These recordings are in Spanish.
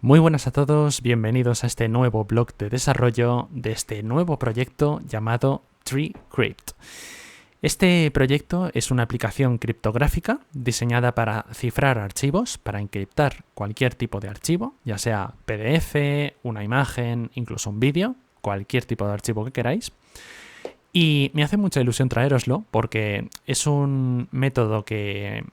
Muy buenas a todos, bienvenidos a este nuevo blog de desarrollo de este nuevo proyecto llamado TreeCrypt. Este proyecto es una aplicación criptográfica diseñada para cifrar archivos, para encriptar cualquier tipo de archivo, ya sea PDF, una imagen, incluso un vídeo, cualquier tipo de archivo que queráis. Y me hace mucha ilusión traéroslo porque es un método que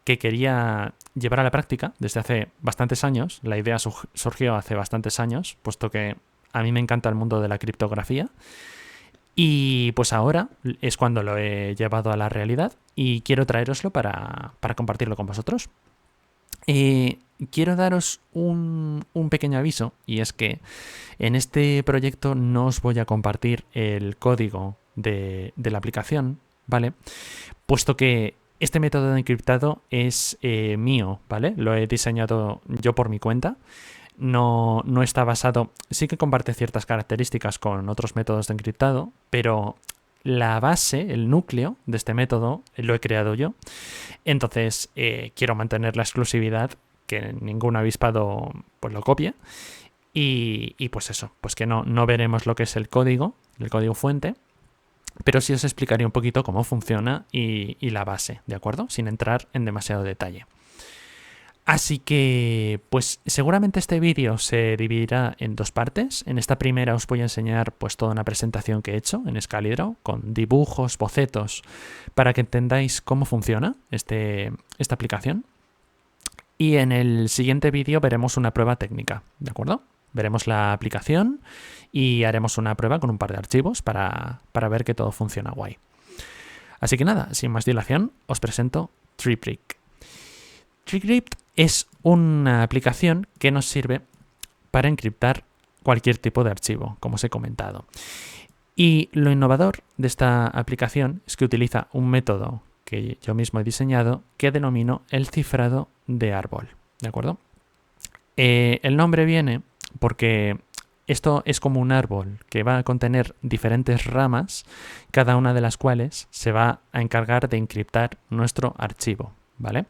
quería llevar a la práctica desde hace bastantes años. La idea surgió hace bastantes años, puesto que a mí me encanta el mundo de la criptografía. Y pues ahora es cuando lo he llevado a la realidad y quiero traeroslo para compartirlo con vosotros. Quiero daros un pequeño aviso, y es que en este proyecto no os voy a compartir el código de la aplicación, ¿vale? Puesto que este método de encriptado es mío, ¿vale? Lo he diseñado yo por mi cuenta. No está basado... Sí que comparte ciertas características con otros métodos de encriptado, pero la base, el núcleo de este método, lo he creado yo. Entonces, quiero mantener la exclusividad, que ningún avispado pues lo copie. Y pues eso, pues que no veremos lo que es el código fuente, pero sí os explicaré un poquito cómo funciona y la base, ¿de acuerdo? Sin entrar en demasiado detalle. Así que, pues seguramente este vídeo se dividirá en dos partes. En esta primera os voy a enseñar pues toda una presentación que he hecho en Excalibur, con dibujos, bocetos, para que entendáis cómo funciona esta aplicación. Y en el siguiente vídeo veremos una prueba técnica, ¿de acuerdo? Veremos la aplicación y haremos una prueba con un par de archivos para ver que todo funciona guay. Así que nada, sin más dilación, os presento TreeCrypt. TreeCrypt es una aplicación que nos sirve para encriptar cualquier tipo de archivo, como os he comentado. Y lo innovador de esta aplicación es que utiliza un método que yo mismo he diseñado que denomino el cifrado de árbol, ¿de acuerdo? El nombre viene porque esto es como un árbol que va a contener diferentes ramas, cada una de las cuales se va a encargar de encriptar nuestro archivo, ¿vale?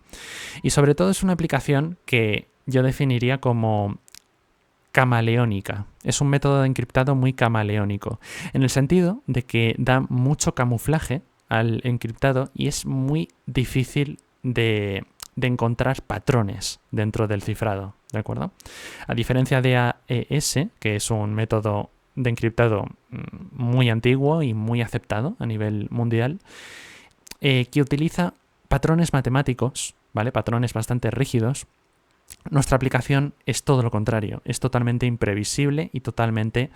Y sobre todo es una aplicación que yo definiría como camaleónica. Es un método de encriptado muy camaleónico, en el sentido de que da mucho camuflaje al encriptado y es muy difícil de encontrar patrones dentro del cifrado, ¿de acuerdo? A diferencia de AES, que es un método de encriptado muy antiguo y muy aceptado a nivel mundial, que utiliza patrones matemáticos, ¿vale? Patrones bastante rígidos. Nuestra aplicación es todo lo contrario, es totalmente imprevisible y totalmente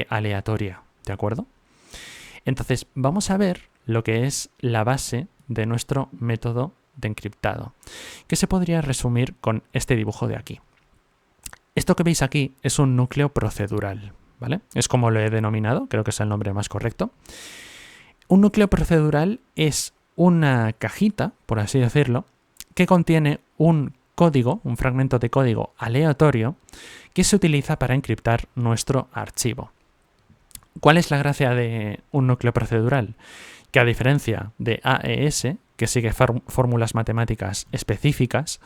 aleatoria, ¿de acuerdo? Entonces, vamos a ver lo que es la base de nuestro método de encriptado, que se podría resumir con este dibujo de aquí. Esto que veis aquí es un núcleo procedural, ¿vale? Es como lo he denominado, creo que es el nombre más correcto. Un núcleo procedural es una cajita, por así decirlo, que contiene un código, un fragmento de código aleatorio que se utiliza para encriptar nuestro archivo. ¿Cuál es la gracia de un núcleo procedural? Que a diferencia de AES, que sigue fórmulas matemáticas específicas,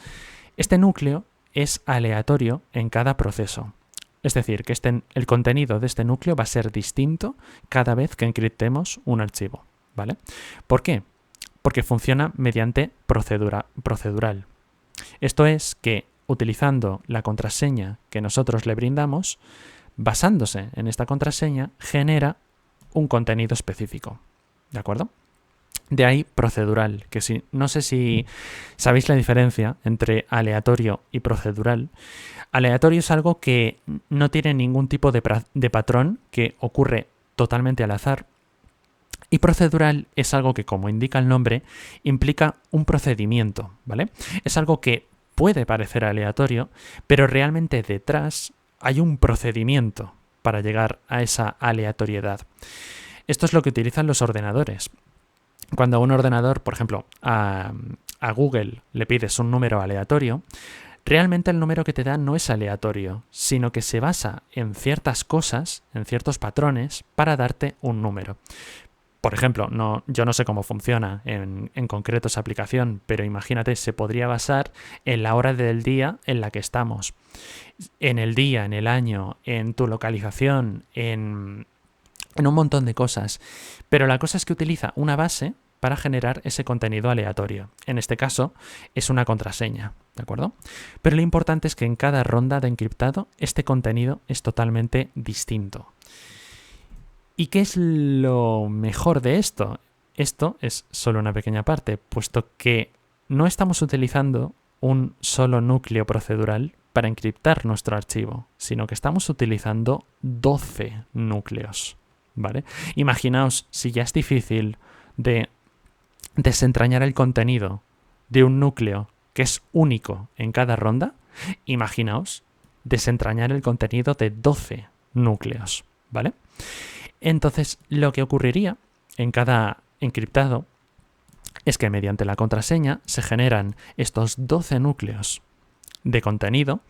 este núcleo es aleatorio en cada proceso. Es decir, que el contenido de este núcleo va a ser distinto cada vez que encriptemos un archivo, ¿vale? ¿Por qué? Porque funciona mediante procedural. Esto es que utilizando la contraseña que nosotros le brindamos, basándose en esta contraseña, genera un contenido específico, ¿de acuerdo? De ahí procedural, que no sé si sabéis la diferencia entre aleatorio y procedural. Aleatorio es algo que no tiene ningún tipo de patrón, que ocurre totalmente al azar. Y procedural es algo que, como indica el nombre, implica un procedimiento, ¿vale? Es algo que puede parecer aleatorio, pero realmente detrás hay un procedimiento para llegar a esa aleatoriedad. Esto es lo que utilizan los ordenadores. Cuando a un ordenador, por ejemplo, a Google le pides un número aleatorio, realmente el número que te da no es aleatorio, sino que se basa en ciertas cosas, en ciertos patrones, para darte un número. Por ejemplo, yo no sé cómo funciona en concreto esa aplicación, pero imagínate, se podría basar en la hora del día en la que estamos. En el día, en el año, en tu localización, en un montón de cosas. Pero la cosa es que utiliza una base para generar ese contenido aleatorio. En este caso, es una contraseña, ¿de acuerdo? Pero lo importante es que en cada ronda de encriptado, este contenido es totalmente distinto. ¿Y qué es lo mejor de esto? Esto es solo una pequeña parte, puesto que no estamos utilizando un solo núcleo procedural para encriptar nuestro archivo, sino que estamos utilizando 12 núcleos, ¿vale? Imaginaos si ya es difícil de desentrañar el contenido de un núcleo que es único en cada ronda, imaginaos desentrañar el contenido de 12 núcleos, ¿vale? Entonces, lo que ocurriría en cada encriptado es que mediante la contraseña se generan estos 12 núcleos de contenido,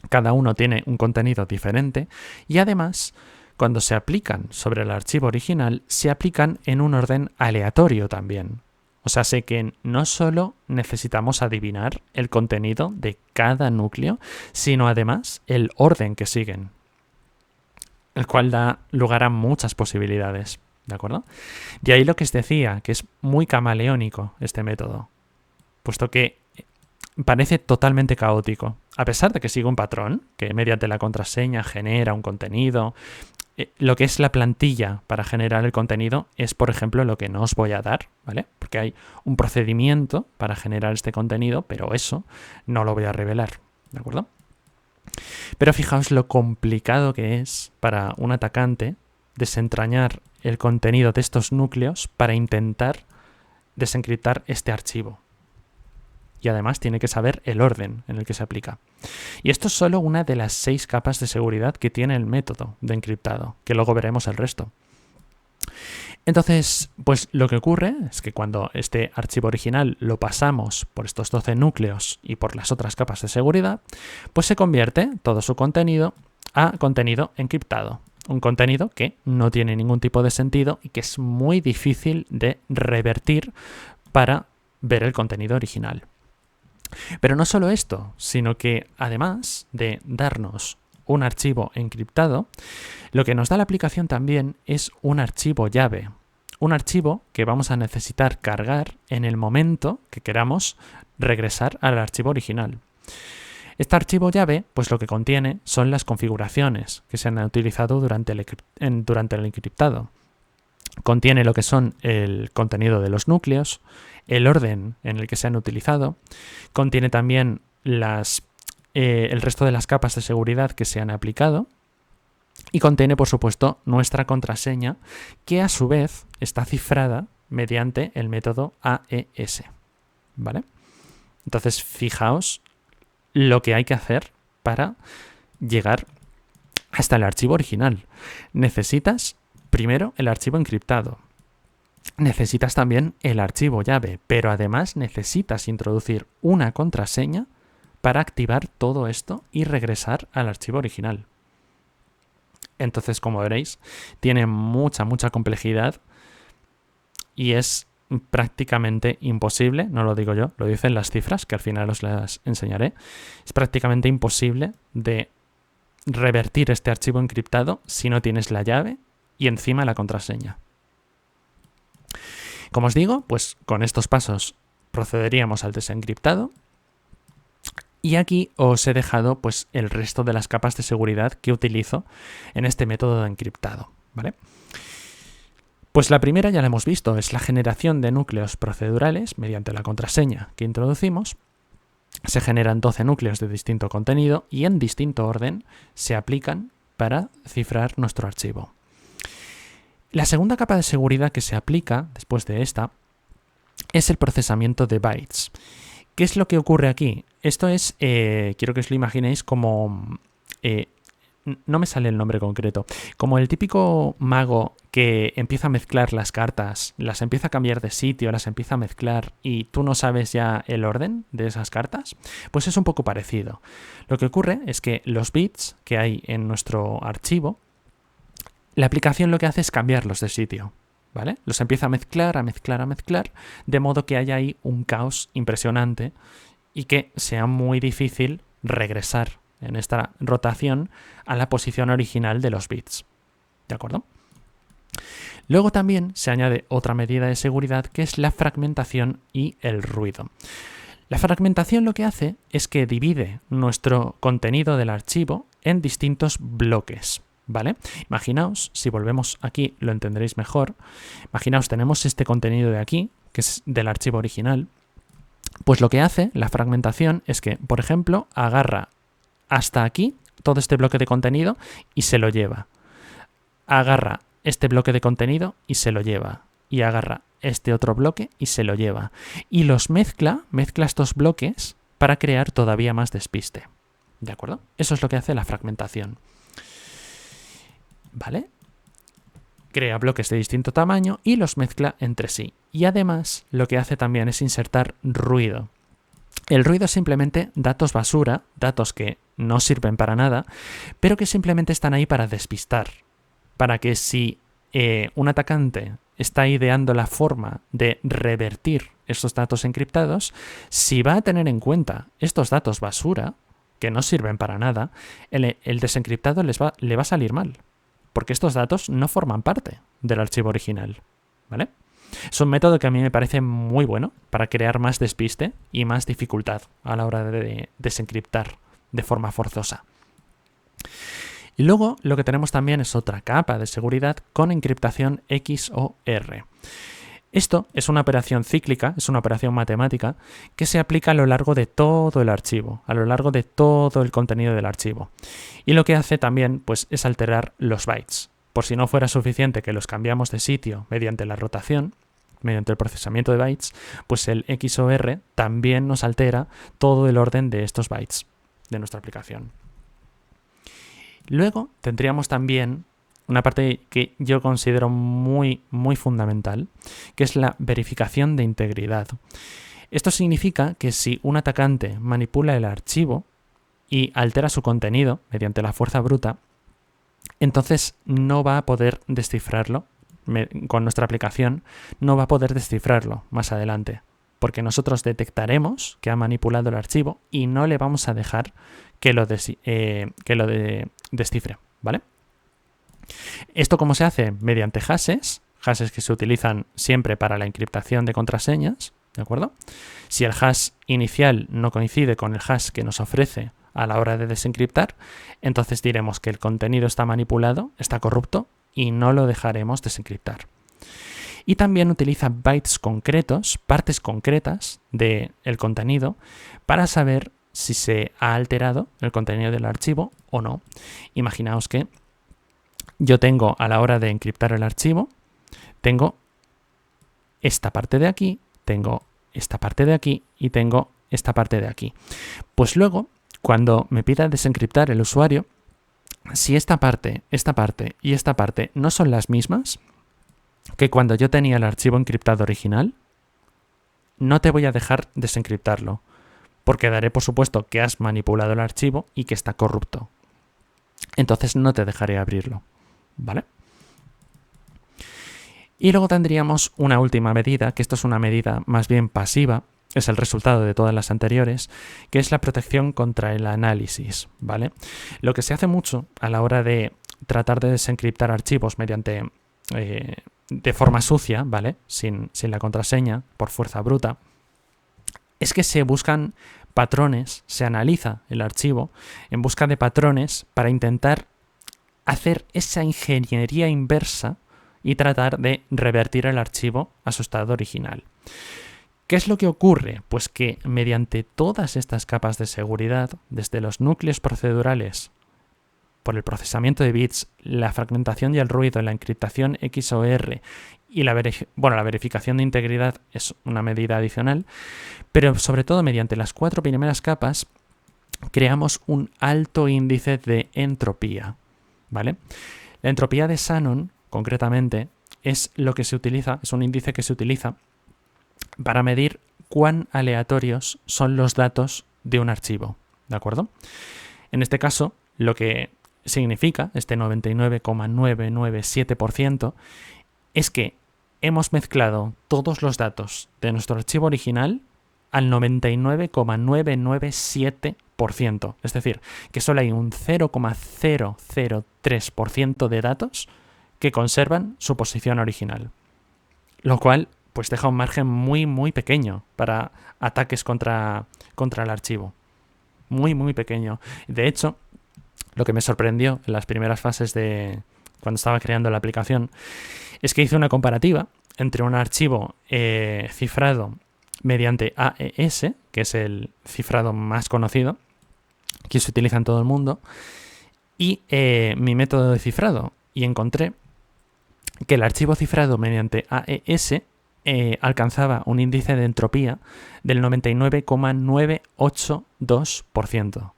cada uno tiene un contenido diferente y además, cuando se aplican sobre el archivo original, se aplican en un orden aleatorio también. O sea, sé que no solo necesitamos adivinar el contenido de cada núcleo, sino además el orden que siguen, el cual da lugar a muchas posibilidades, ¿de acuerdo? De ahí lo que os decía, que es muy camaleónico este método, puesto que parece totalmente caótico, a pesar de que sigue un patrón, que mediante la contraseña genera un contenido. Lo que es la plantilla para generar el contenido es, por ejemplo, lo que no os voy a dar, ¿vale? Porque hay un procedimiento para generar este contenido, pero eso no lo voy a revelar, ¿de acuerdo? Pero fijaos lo complicado que es para un atacante desentrañar el contenido de estos núcleos para intentar desencriptar este archivo. Y además tiene que saber el orden en el que se aplica. Y esto es solo una de las 6 capas de seguridad que tiene el método de encriptado, que luego veremos el resto. Entonces, pues lo que ocurre es que cuando este archivo original lo pasamos por estos 12 núcleos y por las otras capas de seguridad, pues se convierte todo su contenido a contenido encriptado. Un contenido que no tiene ningún tipo de sentido y que es muy difícil de revertir para ver el contenido original. Pero no solo esto, sino que además de darnos un archivo encriptado, lo que nos da la aplicación también es un archivo llave. Un archivo que vamos a necesitar cargar en el momento que queramos regresar al archivo original. Este archivo llave, pues lo que contiene son las configuraciones que se han utilizado durante el encriptado. Contiene lo que son el contenido de los núcleos, el orden en el que se han utilizado, contiene también el resto de las capas de seguridad que se han aplicado y contiene, por supuesto, nuestra contraseña, que a su vez está cifrada mediante el método AES, ¿vale? Entonces, fijaos lo que hay que hacer para llegar hasta el archivo original. Necesitas primero el archivo encriptado. Necesitas también el archivo llave, pero además necesitas introducir una contraseña para activar todo esto y regresar al archivo original. Entonces, como veréis, tiene mucha complejidad y es prácticamente imposible, no lo digo yo, lo dicen las cifras, que al final os las enseñaré, es prácticamente imposible de revertir este archivo encriptado si no tienes la llave y encima la contraseña. Como os digo, pues con estos pasos procederíamos al desencriptado y aquí os he dejado pues el resto de las capas de seguridad que utilizo en este método de encriptado, ¿vale? Pues la primera ya la hemos visto, es la generación de núcleos procedurales mediante la contraseña que introducimos. Se generan 12 núcleos de distinto contenido y en distinto orden se aplican para cifrar nuestro archivo. La segunda capa de seguridad que se aplica después de esta es el procesamiento de bytes. ¿Qué es lo que ocurre aquí? Esto es, quiero que os lo imaginéis como, no me sale el nombre concreto, como el típico mago que empieza a mezclar las cartas, las empieza a cambiar de sitio, las empieza a mezclar y tú no sabes ya el orden de esas cartas, pues es un poco parecido. Lo que ocurre es que los bits que hay en nuestro archivo, la aplicación lo que hace es cambiarlos de sitio, ¿vale? Los empieza a mezclar, de modo que haya ahí un caos impresionante y que sea muy difícil regresar en esta rotación a la posición original de los bits, ¿de acuerdo? Luego también se añade otra medida de seguridad que es la fragmentación y el ruido. La fragmentación lo que hace es que divide nuestro contenido del archivo en distintos bloques, ¿vale? Imaginaos, si volvemos aquí lo entenderéis mejor, imaginaos tenemos este contenido de aquí, que es del archivo original, pues lo que hace la fragmentación es que, por ejemplo, agarra hasta aquí todo este bloque de contenido y se lo lleva. Agarra este bloque de contenido y se lo lleva. Y agarra este otro bloque y se lo lleva. Y los mezcla estos bloques para crear todavía más despiste. ¿De acuerdo? Eso es lo que hace la fragmentación. ¿Vale? Crea bloques de distinto tamaño y los mezcla entre sí. Y además lo que hace también es insertar ruido. El ruido es simplemente datos basura, datos que no sirven para nada, pero que simplemente están ahí para despistar. Para que si un atacante está ideando la forma de revertir estos datos encriptados, si va a tener en cuenta estos datos basura, que no sirven para nada, el desencriptado le va a salir mal, porque estos datos no forman parte del archivo original, ¿vale? Es un método que a mí me parece muy bueno para crear más despiste y más dificultad a la hora de desencriptar de forma forzosa. Y luego lo que tenemos también es otra capa de seguridad con encriptación XOR. Esto es una operación cíclica, es una operación matemática que se aplica a lo largo de todo el archivo, a lo largo de todo el contenido del archivo. Y lo que hace también pues, es alterar los bytes. Por si no fuera suficiente que los cambiamos de sitio mediante la rotación, mediante el procesamiento de bytes, pues el XOR también nos altera todo el orden de estos bytes de nuestra aplicación. Luego tendríamos también una parte que yo considero muy, muy fundamental, que es la verificación de integridad. Esto significa que si un atacante manipula el archivo y altera su contenido mediante la fuerza bruta, entonces no va a poder descifrarlo con nuestra aplicación, no va a poder descifrarlo más adelante, porque nosotros detectaremos que ha manipulado el archivo y no le vamos a dejar que lo descifre, ¿vale? ¿Esto cómo se hace? Mediante hashes que se utilizan siempre para la encriptación de contraseñas, ¿de acuerdo? Si el hash inicial no coincide con el hash que nos ofrece a la hora de desencriptar, entonces diremos que el contenido está manipulado, está corrupto y no lo dejaremos desencriptar. Y también utiliza bytes concretos, partes concretas del contenido para saber si se ha alterado el contenido del archivo o no. Imaginaos que yo tengo a la hora de encriptar el archivo, tengo esta parte de aquí, tengo esta parte de aquí y tengo esta parte de aquí. Pues luego, cuando me pida desencriptar el usuario, si esta parte y esta parte no son las mismas que cuando yo tenía el archivo encriptado original, no te voy a dejar desencriptarlo, porque daré por supuesto que has manipulado el archivo y que está corrupto. Entonces no te dejaré abrirlo, ¿vale? Y luego tendríamos una última medida, que esto es una medida más bien pasiva, es el resultado de todas las anteriores, que es la protección contra el análisis, ¿vale? Lo que se hace mucho a la hora de tratar de desencriptar archivos mediante de forma sucia, ¿vale? Sin la contraseña, por fuerza bruta, es que se buscan patrones, se analiza el archivo en busca de patrones para intentar hacer esa ingeniería inversa y tratar de revertir el archivo a su estado original. ¿Qué es lo que ocurre? Pues que mediante todas estas capas de seguridad, desde los núcleos procedurales, por el procesamiento de bits, la fragmentación y el ruido, la encriptación XOR y la verificación de integridad es una medida adicional, pero sobre todo mediante las 4 primeras capas creamos un alto índice de entropía, ¿vale? La entropía de Shannon, concretamente, es lo que se utiliza, es un índice que se utiliza para medir cuán aleatorios son los datos de un archivo, ¿de acuerdo? En este caso, lo que significa este 99,997% es que hemos mezclado todos los datos de nuestro archivo original al 99,997%. Es decir, que solo hay un 0,003% de datos que conservan su posición original. Lo cual pues deja un margen muy, muy pequeño para ataques contra el archivo. Muy, muy pequeño. De hecho, lo que me sorprendió en las primeras fases de cuando estaba creando la aplicación es que hice una comparativa entre un archivo cifrado mediante AES, que es el cifrado más conocido, que se utiliza en todo el mundo, y mi método de cifrado. Y encontré que el archivo cifrado mediante AES alcanzaba un índice de entropía del 99,982%.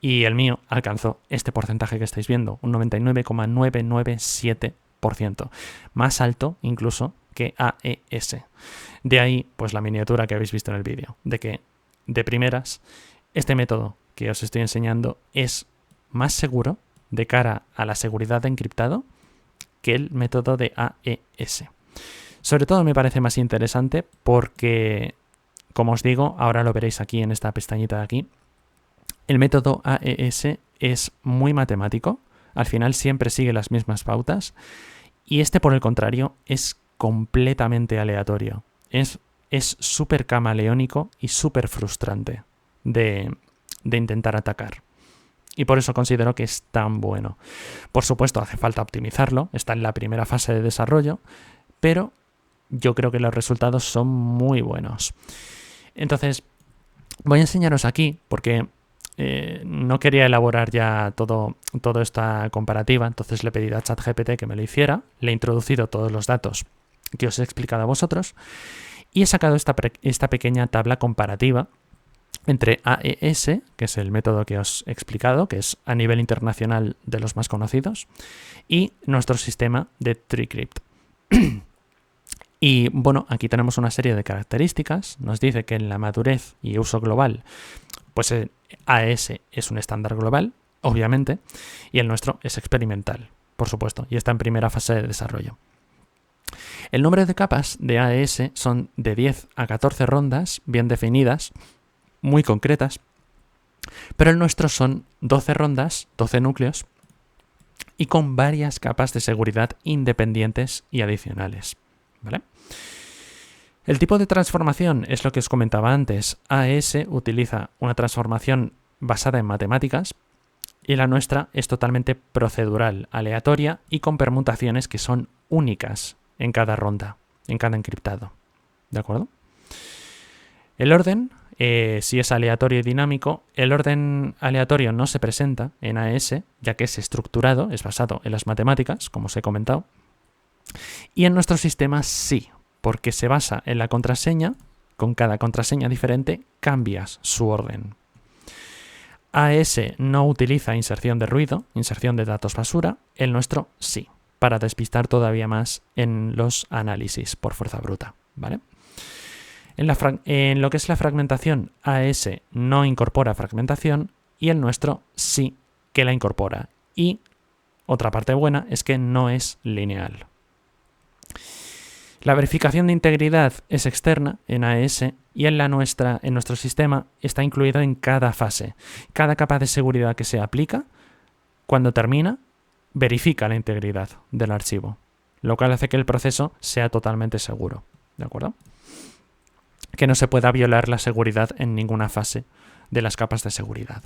Y el mío alcanzó este porcentaje que estáis viendo, un 99,997%. Más alto incluso que AES. De ahí, pues la miniatura que habéis visto en el vídeo, de que, de primeras, este método que os estoy enseñando es más seguro de cara a la seguridad de encriptado que el método de AES. Sobre todo me parece más interesante porque, como os digo, ahora lo veréis aquí en esta pestañita de aquí, el método AES es muy matemático, al final siempre sigue las mismas pautas, y este, por el contrario, es completamente aleatorio. Es súper camaleónico y súper frustrante de intentar atacar. Y por eso considero que es tan bueno. Por supuesto, hace falta optimizarlo, está en la primera fase de desarrollo, pero yo creo que los resultados son muy buenos. Entonces, voy a enseñaros aquí, porque no quería elaborar ya toda esta comparativa, entonces le he pedido a ChatGPT que me lo hiciera, le he introducido todos los datos que os he explicado a vosotros y he sacado esta pequeña tabla comparativa entre AES, que es el método que os he explicado, que es a nivel internacional de los más conocidos, y nuestro sistema de TreeCrypt. Y bueno, aquí tenemos una serie de características. Nos dice que en la madurez y uso global, pues AES es un estándar global, obviamente, y el nuestro es experimental, por supuesto, y está en primera fase de desarrollo. El número de capas de AES son de 10 a 14 rondas bien definidas, muy concretas, pero el nuestro son 12 rondas, 12 núcleos, y con varias capas de seguridad independientes y adicionales. ¿Vale? El tipo de transformación es lo que os comentaba antes. AES utiliza una transformación basada en matemáticas y la nuestra es totalmente procedural, aleatoria y con permutaciones que son únicas en cada ronda, en cada encriptado. ¿De acuerdo? El orden, si es aleatorio y dinámico, el orden aleatorio no se presenta en AES, ya que es estructurado, es basado en las matemáticas, como os he comentado. Y en nuestro sistema sí, porque se basa en la contraseña, con cada contraseña diferente cambias su orden. AES no utiliza inserción de ruido, inserción de datos basura, el nuestro sí, para despistar todavía más en los análisis por fuerza bruta, ¿vale? En lo que es la fragmentación, AES no incorpora fragmentación y el nuestro sí que la incorpora. Y otra parte buena es que no es lineal. La verificación de integridad es externa en AES y en nuestro sistema está incluido en cada fase. Cada capa de seguridad que se aplica, cuando termina, verifica la integridad del archivo, lo cual hace que el proceso sea totalmente seguro. ¿De acuerdo? Que no se pueda violar la seguridad en ninguna fase de las capas de seguridad.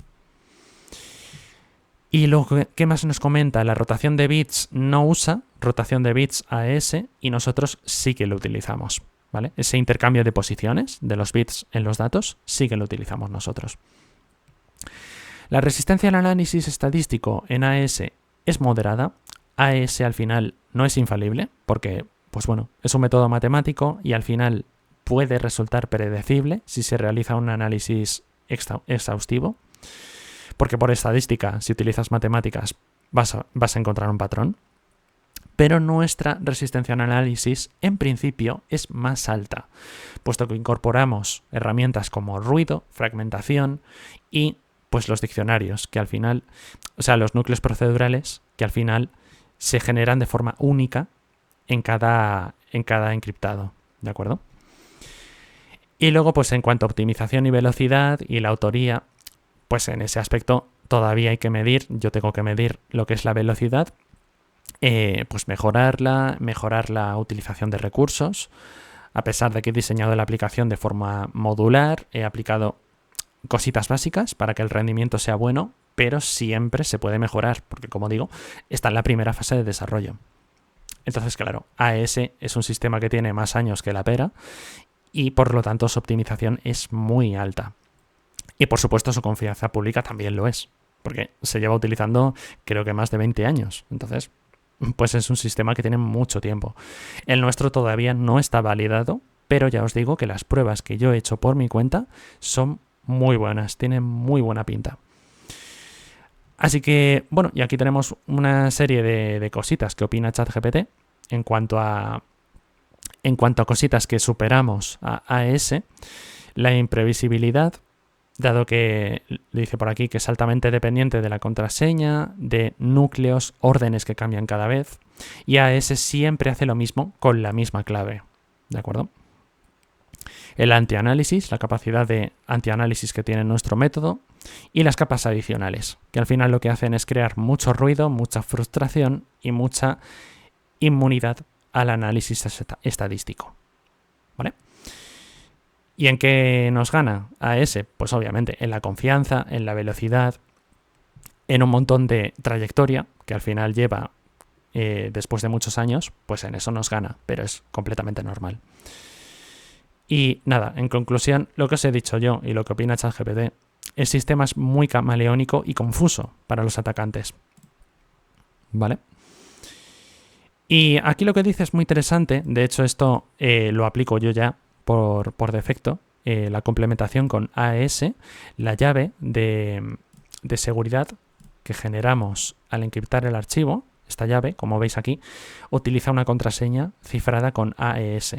Y lo que más nos comenta, la rotación de bits no usa rotación de bits AES y nosotros sí que lo utilizamos, ¿vale? Ese intercambio de posiciones de los bits en los datos sí que lo utilizamos nosotros. La resistencia al análisis estadístico en AES es moderada. AES al final no es infalible porque, pues bueno, es un método matemático y al final puede resultar predecible si se realiza un análisis exhaustivo. Porque por estadística, si utilizas matemáticas, vas a encontrar un patrón. Pero nuestra resistencia al análisis, en principio, es más alta, puesto que incorporamos herramientas como ruido, fragmentación y pues los diccionarios, que al final, o sea, los núcleos procedurales, que al final se generan de forma única en cada encriptado, ¿de acuerdo? Y luego, pues en cuanto a optimización y velocidad y la autoría, pues en ese aspecto todavía hay que medir, yo tengo que medir lo que es la velocidad, pues mejorar la utilización de recursos. A pesar de que he diseñado la aplicación de forma modular, he aplicado cositas básicas para que el rendimiento sea bueno, pero siempre se puede mejorar, porque como digo, está en la primera fase de desarrollo. Entonces, claro, AES es un sistema que tiene más años que la pera y por lo tanto su optimización es muy alta. Y por supuesto su confianza pública también lo es, porque se lleva utilizando creo que más de 20 años. Entonces, pues es un sistema que tiene mucho tiempo. El nuestro todavía no está validado, pero ya os digo que las pruebas que yo he hecho por mi cuenta son muy buenas, tienen muy buena pinta. Así que, bueno, y aquí tenemos una serie de cositas que opina ChatGPT en cuanto a cositas que superamos a AES. La imprevisibilidad, dado que le dice por aquí que es altamente dependiente de la contraseña, de núcleos, órdenes que cambian cada vez, y AES siempre hace lo mismo con la misma clave, ¿de acuerdo? El antianálisis, la capacidad de antianálisis que tiene nuestro método, y las capas adicionales, que al final lo que hacen es crear mucho ruido, mucha frustración y mucha inmunidad al análisis estadístico, ¿vale? ¿Y en qué nos gana AES? Pues obviamente en la confianza, en la velocidad, en un montón de trayectoria que al final lleva después de muchos años, pues en eso nos gana, pero es completamente normal. Y nada, en conclusión, lo que os he dicho yo y lo que opina ChatGPT, el sistema es muy camaleónico y confuso para los atacantes, ¿vale? Y aquí lo que dice es muy interesante, de hecho esto lo aplico yo ya por defecto, la complementación con AES, la llave de seguridad que generamos al encriptar el archivo, esta llave, como veis aquí, utiliza una contraseña cifrada con AES.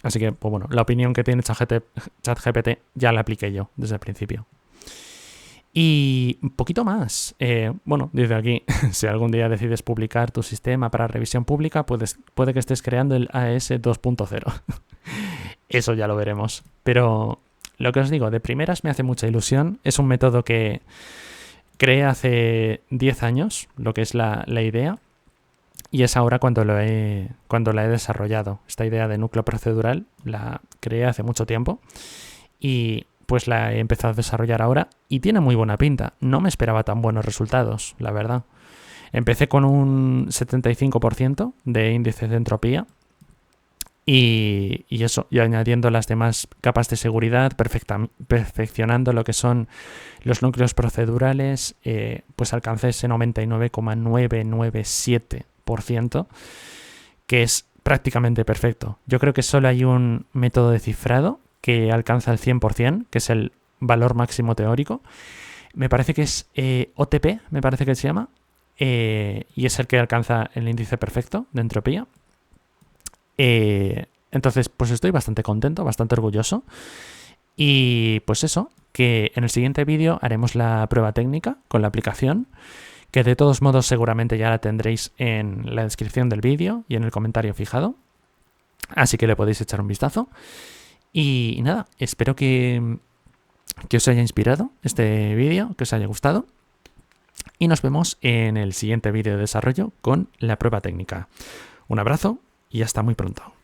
Así que, pues bueno, la opinión que tiene ChatGPT ya la apliqué yo desde el principio. Y un poquito más. Bueno, dice aquí, si algún día decides publicar tu sistema para revisión pública, puede que estés creando el AES 2.0. Eso ya lo veremos. Pero lo que os digo, de primeras me hace mucha ilusión. Es un método que creé hace 10 años, lo que es la idea. Y es ahora cuando la he desarrollado. Esta idea de núcleo procedural la creé hace mucho tiempo y pues la he empezado a desarrollar ahora y tiene muy buena pinta. No me esperaba tan buenos resultados, la verdad. Empecé con un 75% de índice de entropía y eso, y añadiendo las demás capas de seguridad, perfeccionando lo que son los núcleos procedurales, pues alcancé ese 99,997%, que es prácticamente perfecto. Yo creo que solo hay un método de cifrado que alcanza el 100%, que es el valor máximo teórico. Me parece que es OTP, me parece que se llama, y es el que alcanza el índice perfecto de entropía. Entonces, pues estoy bastante contento, bastante orgulloso. Y pues eso, que en el siguiente vídeo haremos la prueba técnica con la aplicación, que de todos modos seguramente ya la tendréis en la descripción del vídeo y en el comentario fijado. Así que le podéis echar un vistazo. Y nada, espero que os haya inspirado este vídeo, que os haya gustado. Y nos vemos en el siguiente vídeo de desarrollo con la prueba técnica. Un abrazo y hasta muy pronto.